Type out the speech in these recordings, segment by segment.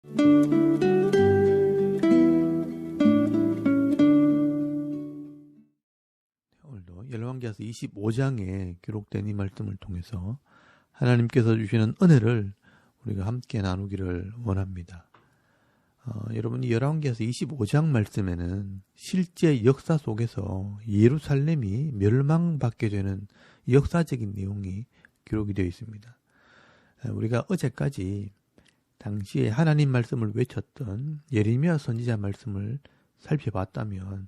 오늘도 열왕기하서 25장에 기록된 이 말씀을 통해서 하나님께서 주시는 은혜를 우리가 함께 나누기를 원합니다. 여러분, 이 열왕기하서 25장 말씀에는 실제 역사 속에서 예루살렘이 멸망받게 되는 역사적인 내용이 기록이 되어 있습니다. 우리가 어제까지 당시에 하나님 말씀을 외쳤던 예레미야 선지자 말씀을 살펴봤다면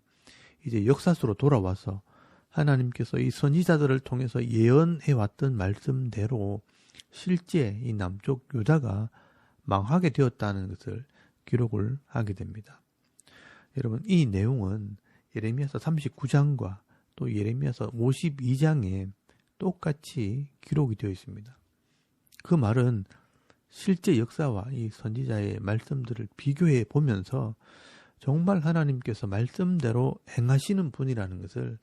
이제 역사 속으로 돌아와서 하나님께서 이 선지자들을 통해서 예언해왔던 말씀대로 실제 이 남쪽 유다가 망하게 되었다는 것을 기록을 하게 됩니다. 여러분, 이 내용은 예레미야서 39장과 또 예레미야서 52장에 똑같이 기록이 되어 있습니다. 그 말은 실제 역사와 이 선지자의 말씀들을 비교해 보면서 정말 하나님께서 말씀대로 행하시는 분이라는 것을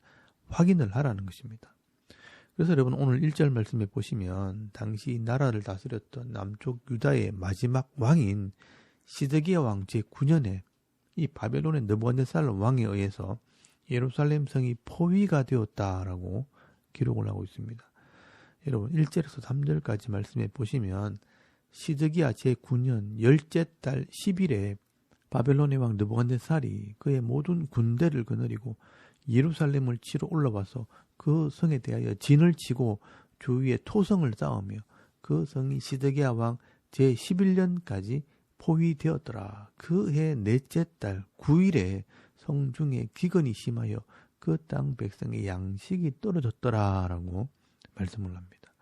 확인을 하라는 것입니다. 그래서 여러분, 오늘 1절 말씀에 보시면 당시 나라를 다스렸던 남쪽 유다의 마지막 왕인 시드기야 왕 제9년에 이 바벨론의 느부갓네살 왕에 의해서 예루살렘 성이 포위가 되었다라고 기록을 하고 있습니다. 여러분, 1절에서 3절까지 말씀에 보시면 시드기야 제9년 10째 달 10일에 바벨론의 왕 느부갓네살이 그의 모든 군대를 거느리고 예루살렘을 치러 올라와서 그 성에 대하여 진을 치고 주위에 토성을 쌓으며 그 성이 시드기야 왕 제11년까지 포위되었더라. 그 해 넷째 달 9일에 성중에 기근이 심하여 그 땅 백성의 양식이 떨어졌더라라고 말씀을 합니다.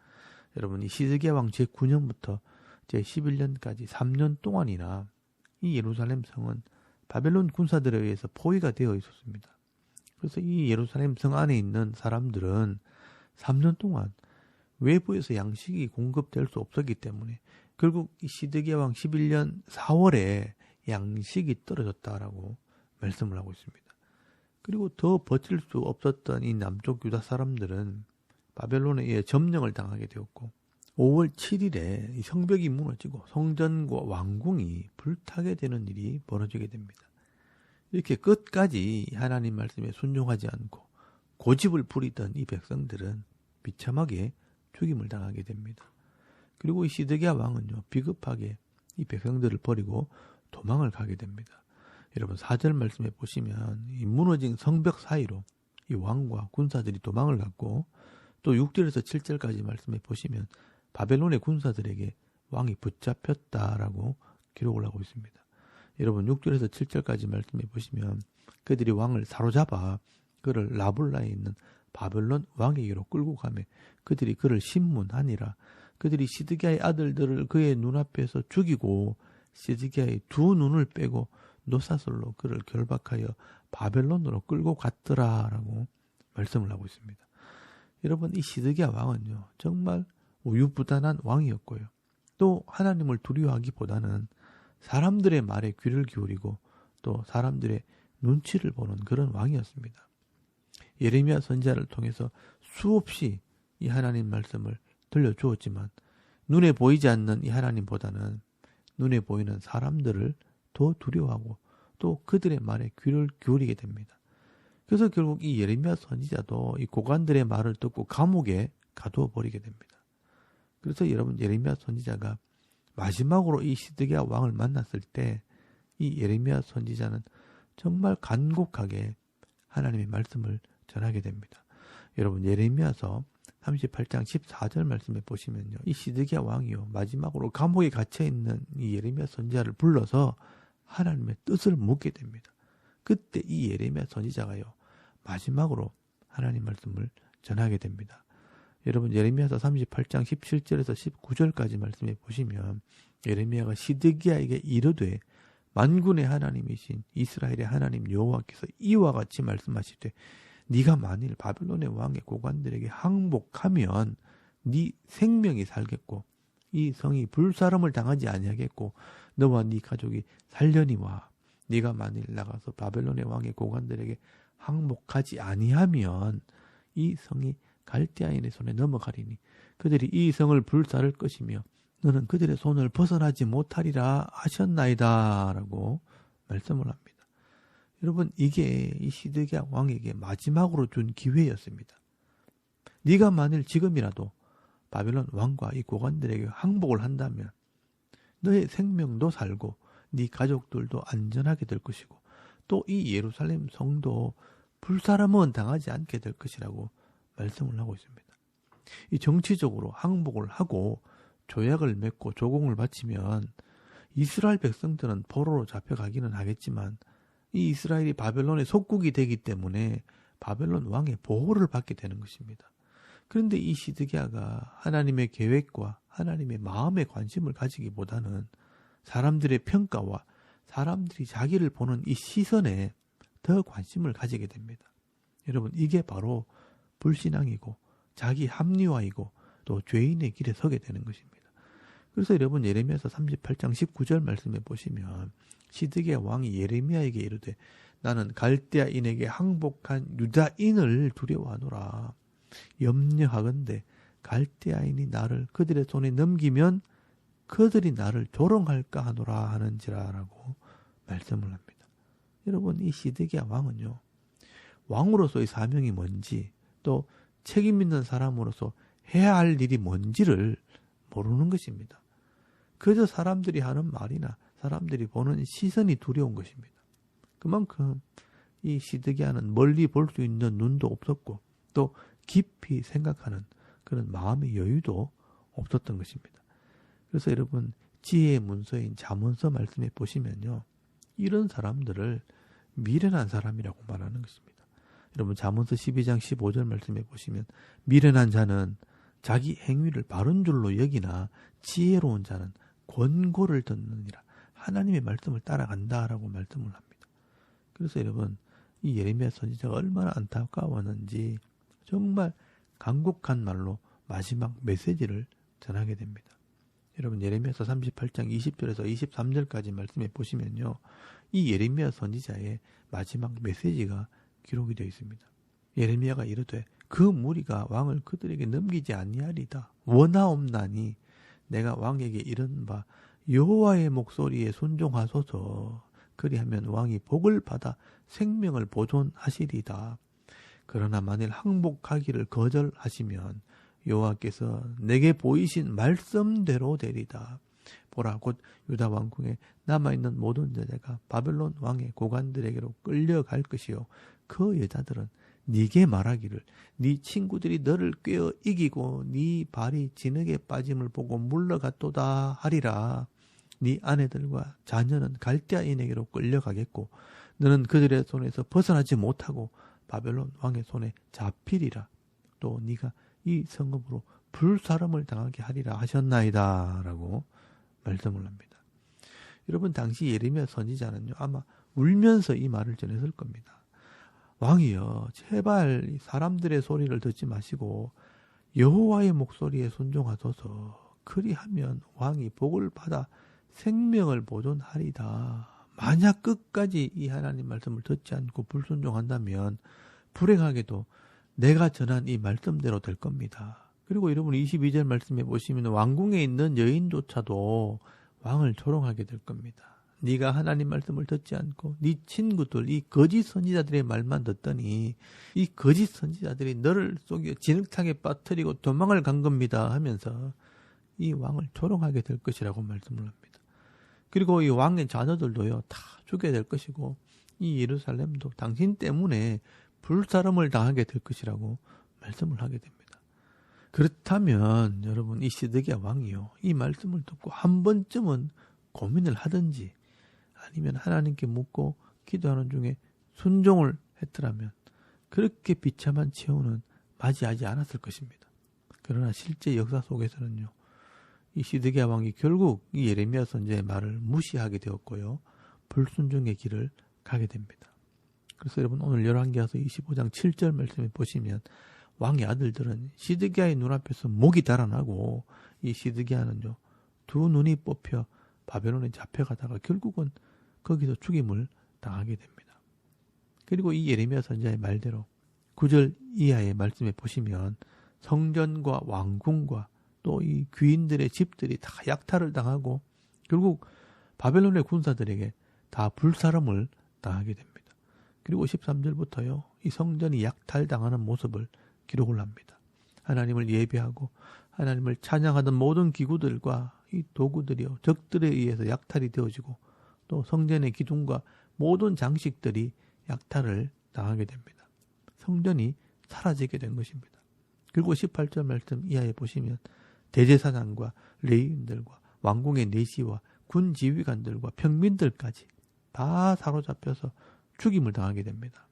여러분, 이 시드기야 왕 제9년부터 제11년까지 3년 동안이나 이 예루살렘 성은 바벨론 군사들에 의해서 포위가 되어 있었습니다. 그래서 이 예루살렘 성 안에 있는 사람들은 3년 동안 외부에서 양식이 공급될 수 없었기 때문에 결국 이 시드기야 왕 11년 4월에 양식이 떨어졌다라고 말씀을 하고 있습니다. 그리고 더 버틸 수 없었던 이 남쪽 유다 사람들은 바벨론에 의해 점령을 당하게 되었고 5월 7일에 이 성벽이 무너지고 성전과 왕궁이 불타게 되는 일이 벌어지게 됩니다. 이렇게 끝까지 하나님 말씀에 순종하지 않고 고집을 부리던 이 백성들은 비참하게 죽임을 당하게 됩니다. 그리고 이 시드기야 왕은요, 비급하게 이 백성들을 버리고 도망을 가게 됩니다. 여러분, 4절 말씀에 보시면 이 무너진 성벽 사이로 이 왕과 군사들이 도망을 갔고 또 6절에서 7절까지 말씀에 보시면 바벨론의 군사들에게 왕이 붙잡혔다라고 기록을 하고 있습니다. 여러분, 6절에서 7절까지 말씀해 보시면 그들이 왕을 사로잡아 그를 라블라에 있는 바벨론 왕에게로 끌고 가며 그들이 그를 신문하니라. 그들이 시드기야의 아들들을 그의 눈앞에서 죽이고 시드기야의 두 눈을 빼고 노사슬로 그를 결박하여 바벨론으로 끌고 갔더라라고 말씀을 하고 있습니다. 여러분, 이 시드기야 왕은요, 정말 우유부단한 왕이었고요. 또 하나님을 두려워하기보다는 사람들의 말에 귀를 기울이고 또 사람들의 눈치를 보는 그런 왕이었습니다. 예레미야 선지자를 통해서 수없이 이 하나님 말씀을 들려주었지만 눈에 보이지 않는 이 하나님보다는 눈에 보이는 사람들을 더 두려워하고 또 그들의 말에 귀를 기울이게 됩니다. 그래서 결국 이 예레미야 선지자도 이 고관들의 말을 듣고 감옥에 가두어 버리게 됩니다. 그래서 여러분, 예레미야 선지자가 마지막으로 이 시드기야 왕을 만났을 때 이 예레미야 선지자는 정말 간곡하게 하나님의 말씀을 전하게 됩니다. 여러분, 예레미야서 38장 14절 말씀에 보시면요, 이 시드기야 왕이요, 마지막으로 감옥에 갇혀있는 이 예레미야 선지자를 불러서 하나님의 뜻을 묻게 됩니다. 그때 이 예레미야 선지자가요, 마지막으로 하나님 말씀을 전하게 됩니다. 여러분, 예레미야서 38장 17절에서 19절까지 말씀해 보시면 예레미야가 시드기야에게 이르되 만군의 하나님이신 이스라엘의 하나님 여호와께서 이와 같이 말씀하시되 네가 만일 바벨론의 왕의 고관들에게 항복하면 네 생명이 살겠고 이 성이 불사름을 당하지 아니하겠고 너와 네 가족이 살려니와 네가 만일 나가서 바벨론의 왕의 고관들에게 항복하지 아니하면 이 성이 갈대아인의 손에 넘어가리니 그들이 이 성을 불사를 것이며 너는 그들의 손을 벗어나지 못하리라 하셨나이다 라고 말씀을 합니다. 여러분, 이게 이 시드기야 왕에게 마지막으로 준 기회였습니다. 네가 만일 지금이라도 바벨론 왕과 이 고관들에게 항복을 한다면 너의 생명도 살고 네 가족들도 안전하게 될 것이고 또 이 예루살렘 성도 불사람은 당하지 않게 될 것이라고 말씀을 하고 있습니다. 이 정치적으로 항복을 하고 조약을 맺고 조공을 바치면 이스라엘 백성들은 포로로 잡혀가기는 하겠지만 이 이스라엘이 바벨론의 속국이 되기 때문에 바벨론 왕의 보호를 받게 되는 것입니다. 그런데 이 시드기야가 하나님의 계획과 하나님의 마음에 관심을 가지기보다는 사람들의 평가와 사람들이 자기를 보는 이 시선에 더 관심을 가지게 됩니다. 여러분, 이게 바로 불신앙이고 자기 합리화이고 또 죄인의 길에 서게 되는 것입니다. 그래서 여러분, 예레미야서 38장 19절 말씀에 보시면 시드기야 왕이 예레미야에게 이르되 나는 갈대아인에게 항복한 유다인을 두려워하노라. 염려하건대 갈대아인이 나를 그들의 손에 넘기면 그들이 나를 조롱할까 하노라 하는지라라고 말씀을 합니다. 여러분, 이 시드기야 왕은요, 왕으로서의 사명이 뭔지 또 책임 있는 사람으로서 해야 할 일이 뭔지를 모르는 것입니다. 그저 사람들이 하는 말이나 사람들이 보는 시선이 두려운 것입니다. 그만큼 이 시드기야는 멀리 볼 수 있는 눈도 없었고 또 깊이 생각하는 그런 마음의 여유도 없었던 것입니다. 그래서 여러분, 지혜의 문서인 잠언서 말씀에 보시면요, 이런 사람들을 미련한 사람이라고 말하는 것입니다. 여러분, 잠언서 12장 15절 말씀에 보시면 미련한 자는 자기 행위를 바른 줄로 여기나 지혜로운 자는 권고를 듣느니라. 하나님의 말씀을 따라간다라고 말씀을 합니다. 그래서 여러분, 이 예레미야 선지자가 얼마나 안타까웠는지 정말 간곡한 말로 마지막 메시지를 전하게 됩니다. 여러분, 예레미야서 38장 20절에서 23절까지 말씀해 보시면요, 이 예레미야 선지자의 마지막 메시지가 기록이 되어 있습니다. 예레미야가 이르되 그 무리가 왕을 그들에게 넘기지 아니하리다. 원하옵나니 내가 왕에게 이른 바 여호와의 목소리에 순종하소서. 그리하면 왕이 복을 받아 생명을 보존하시리다. 그러나 만일 항복하기를 거절하시면 여호와께서 내게 보이신 말씀대로 되리다. 보라, 곧 유다 왕궁에 남아있는 모든 여자가 바벨론 왕의 고관들에게로 끌려갈 것이요 그 여자들은 네게 말하기를 네 친구들이 너를 꿰어 이기고 네 발이 진흙에 빠짐을 보고 물러갔도다 하리라. 네 아내들과 자녀는 갈대아인에게로 끌려가겠고 너는 그들의 손에서 벗어나지 못하고 바벨론 왕의 손에 잡히리라. 또 네가 이 성읍으로 불사름을 당하게 하리라 하셨나이다 라고 말씀을 합니다. 여러분, 당시 예레미야 선지자는요, 아마 울면서 이 말을 전했을 겁니다. 왕이여, 제발 사람들의 소리를 듣지 마시고 여호와의 목소리에 순종하소서. 그리하면 왕이 복을 받아 생명을 보존하리다. 만약 끝까지 이 하나님 말씀을 듣지 않고 불순종한다면 불행하게도 내가 전한 이 말씀대로 될 겁니다. 그리고 여러분, 22절 말씀해 보시면 왕궁에 있는 여인조차도 왕을 조롱하게 될 겁니다. 네가 하나님 말씀을 듣지 않고 네 친구들, 이 거짓 선지자들의 말만 듣더니 이 거짓 선지자들이 너를 속여 진흙탕에 빠뜨리고 도망을 간 겁니다 하면서 이 왕을 조롱하게 될 것이라고 말씀을 합니다. 그리고 이 왕의 자녀들도요, 다 죽게 될 것이고 이 예루살렘도 당신 때문에 불사름을 당하게 될 것이라고 말씀을 하게 됩니다. 그렇다면 여러분, 이 시드기야 왕이요, 이 말씀을 듣고 한 번쯤은 고민을 하든지 아니면 하나님께 묻고 기도하는 중에 순종을 했더라면 그렇게 비참한 최후는 맞이하지 않았을 것입니다. 그러나 실제 역사 속에서는요, 이 시드기야 왕이 결국 이 예레미야 선지자의 말을 무시하게 되었고요, 불순종의 길을 가게 됩니다. 그래서 여러분, 오늘 열왕기하서 25장 7절 말씀에 보시면 왕의 아들들은 시드기야의 눈앞에서 목이 달아나고 이 시드기야는요, 두 눈이 뽑혀 바벨론에 잡혀가다가 결국은 거기서 죽임을 당하게 됩니다. 그리고 이 예레미야 선지자의 말대로 9절 이하의 말씀에 보시면 성전과 왕궁과 또 이 귀인들의 집들이 다 약탈을 당하고 결국 바벨론의 군사들에게 다 불사름을 당하게 됩니다. 그리고 13절부터요. 이 성전이 약탈당하는 모습을 기록을 합니다. 하나님을 예배하고 하나님을 찬양하던 모든 기구들과 이 도구들이요. 적들에 의해서 약탈이 되어지고 또 성전의 기둥과 모든 장식들이 약탈을 당하게 됩니다. 성전이 사라지게 된 것입니다. 그리고 18절 말씀 이하에 보시면 대제사장과 레위인들과 왕궁의 내시와 군 지휘관들과 평민들까지 다 사로잡혀서 죽임을 당하게 됩니다.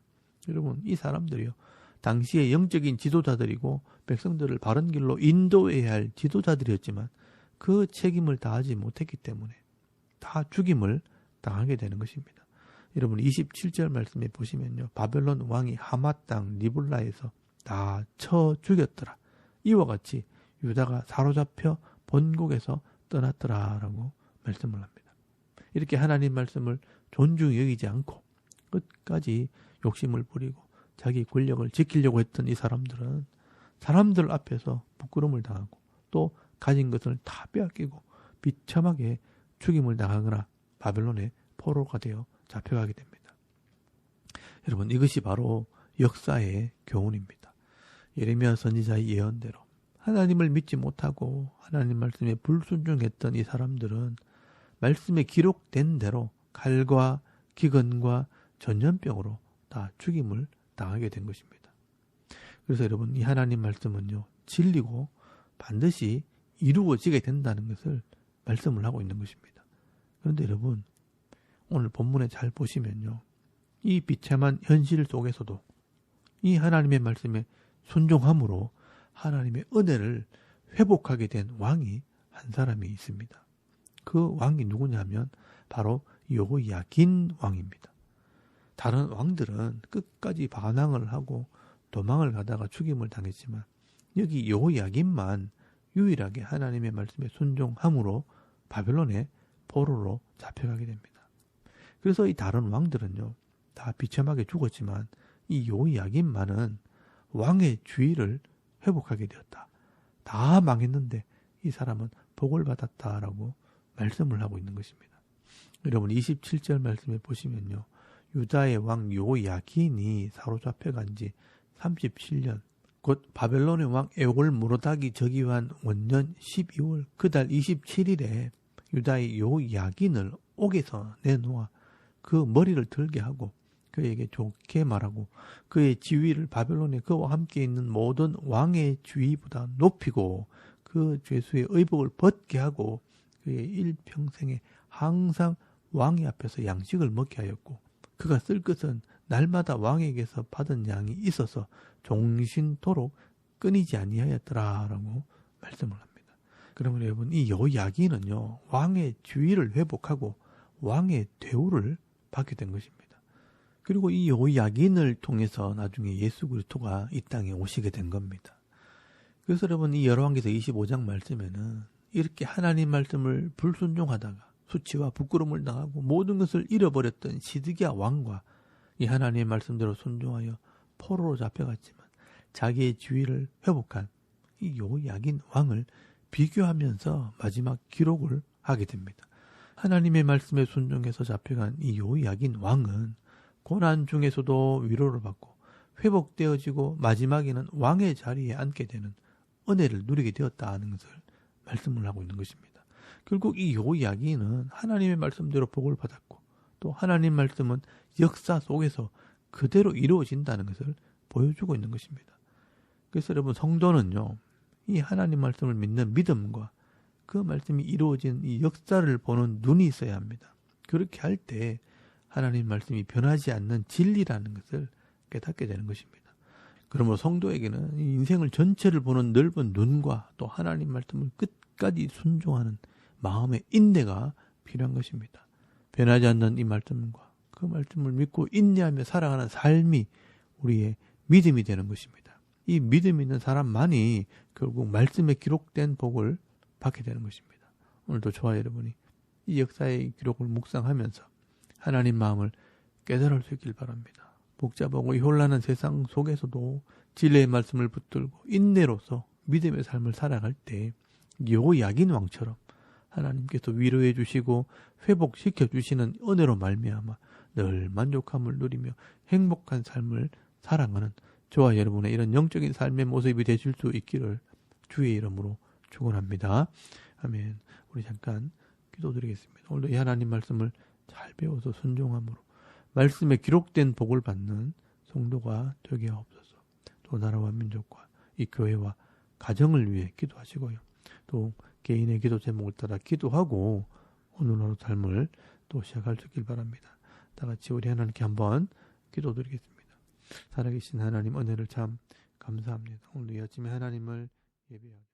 여러분 이 사람들이요. 당시의 영적인 지도자들이고 백성들을 바른 길로 인도해야 할 지도자들이었지만 그 책임을 다하지 못했기 때문에 다 죽임을 당하게 되는 것입니다. 여러분 27절 말씀에 보시면요. 바벨론 왕이 하맛 땅 리블라에서 다 쳐 죽였더라. 이와 같이 유다가 사로잡혀 본국에서 떠났더라라고 말씀을 합니다. 이렇게 하나님 말씀을 존중히 여기지 않고 끝까지 욕심을 부리고 자기 권력을 지키려고 했던 이 사람들은 사람들 앞에서 부끄러움을 당하고 또 가진 것을 다 빼앗기고 비참하게 죽임을 당하거나 바벨론의 포로가 되어 잡혀가게 됩니다. 여러분 이것이 바로 역사의 교훈입니다. 예레미야 선지자의 예언대로 하나님을 믿지 못하고 하나님 말씀에 불순종했던 이 사람들은 말씀에 기록된 대로 칼과 기근과 전염병으로 다 죽임을 당하게 된 것입니다. 그래서 여러분 이 하나님 말씀은요. 진리고 반드시 이루어지게 된다는 것을 말씀을 하고 있는 것입니다. 그런데 여러분 오늘 본문에 잘 보시면요. 이 비참한 현실 속에서도 이 하나님의 말씀에 순종함으로 하나님의 은혜를 회복하게 된 왕이 한 사람이 있습니다. 그 왕이 누구냐면 바로 여호야긴 왕입니다. 다른 왕들은 끝까지 반항을 하고 도망을 가다가 죽임을 당했지만 여기 여호야긴만 유일하게 하나님의 말씀에 순종함으로 바벨론의 포로로 잡혀가게 됩니다. 그래서 이 다른 왕들은요. 다 비참하게 죽었지만 이 여호야긴만은 왕의 주의를 회복하게 되었다. 다 망했는데 이 사람은 복을 받았다라고 말씀을 하고 있는 것입니다. 여러분 27절 말씀에 보시면요. 유다의 왕 여호야긴이 사로잡혀간 지 37년 곧 바벨론의 왕 에골무로닥이 즉위한 원년 12월 그달 27일에 유다의 여호야긴을 옥에서 내놓아 그 머리를 들게 하고 그에게 좋게 말하고 그의 지위를 바벨론에 그와 함께 있는 모든 왕의 지위보다 높이고 그 죄수의 의복을 벗게 하고 그의 일평생에 항상 왕의 앞에서 양식을 먹게 하였고 그가 쓸 것은 날마다 왕에게서 받은 양이 있어서 종신토록 끊이지 아니하였더라라고 말씀을 합니다. 그러면 여러분 이 여호야긴은요 왕의 지위를 회복하고 왕의 대우를 받게 된 것입니다. 그리고 이 여호야긴을 통해서 나중에 예수 그리스도가 이 땅에 오시게 된 겁니다. 그래서 여러분 이 열왕기서 25장 말씀에는 이렇게 하나님 말씀을 불순종하다가 수치와 부끄러움을 당하고 모든 것을 잃어버렸던 시드기야 왕과 이 하나님의 말씀대로 순종하여 포로로 잡혀갔지만 자기의 지위를 회복한 이 여호야긴 왕을 비교하면서 마지막 기록을 하게 됩니다. 하나님의 말씀에 순종해서 잡혀간 이 여호야긴 왕은 고난 중에서도 위로를 받고 회복되어지고 마지막에는 왕의 자리에 앉게 되는 은혜를 누리게 되었다는 것을 말씀을 하고 있는 것입니다. 결국 이 여호야긴은 하나님의 말씀대로 복을 받았고 또 하나님 말씀은 역사 속에서 그대로 이루어진다는 것을 보여주고 있는 것입니다. 그래서 여러분 성도는요. 이 하나님 말씀을 믿는 믿음과 그 말씀이 이루어진 이 역사를 보는 눈이 있어야 합니다. 그렇게 할 때 하나님 말씀이 변하지 않는 진리라는 것을 깨닫게 되는 것입니다. 그러므로 성도에게는 이 인생을 전체를 보는 넓은 눈과 또 하나님 말씀을 끝까지 순종하는 마음의 인내가 필요한 것입니다. 변하지 않는 이 말씀과 그 말씀을 믿고 인내하며 살아가는 삶이 우리의 믿음이 되는 것입니다. 이 믿음 있는 사람만이 결국 말씀에 기록된 복을 받게 되는 것입니다. 오늘도 저와 여러분이 이 역사의 기록을 묵상하면서 하나님 마음을 깨달을 수 있길 바랍니다. 복잡하고 혼란한 세상 속에서도 진리의 말씀을 붙들고 인내로서 믿음의 삶을 살아갈 때 여호야긴 왕처럼 하나님께서 위로해 주시고 회복시켜 주시는 은혜로 말미암아 늘 만족함을 누리며 행복한 삶을 살아가는 저와 여러분의 이런 영적인 삶의 모습이 되실 수 있기를 주의 이름으로 축원합니다. 아멘. 우리 잠깐 기도드리겠습니다. 오늘도 이 하나님 말씀을 잘 배워서 순종함으로 말씀에 기록된 복을 받는 성도가 되게 하옵소서. 또 나라와 민족과 이 교회와 가정을 위해 기도하시고요. 또 개인의 기도 제목을 따라 기도하고 오늘 하루 삶을 또 시작할 수 있길 바랍니다. 다 같이 우리 하나님께 한번 기도드리겠습니다. 살아계신 하나님 은혜를 참 감사합니다. 오늘 이 아침에 하나님을 예배하게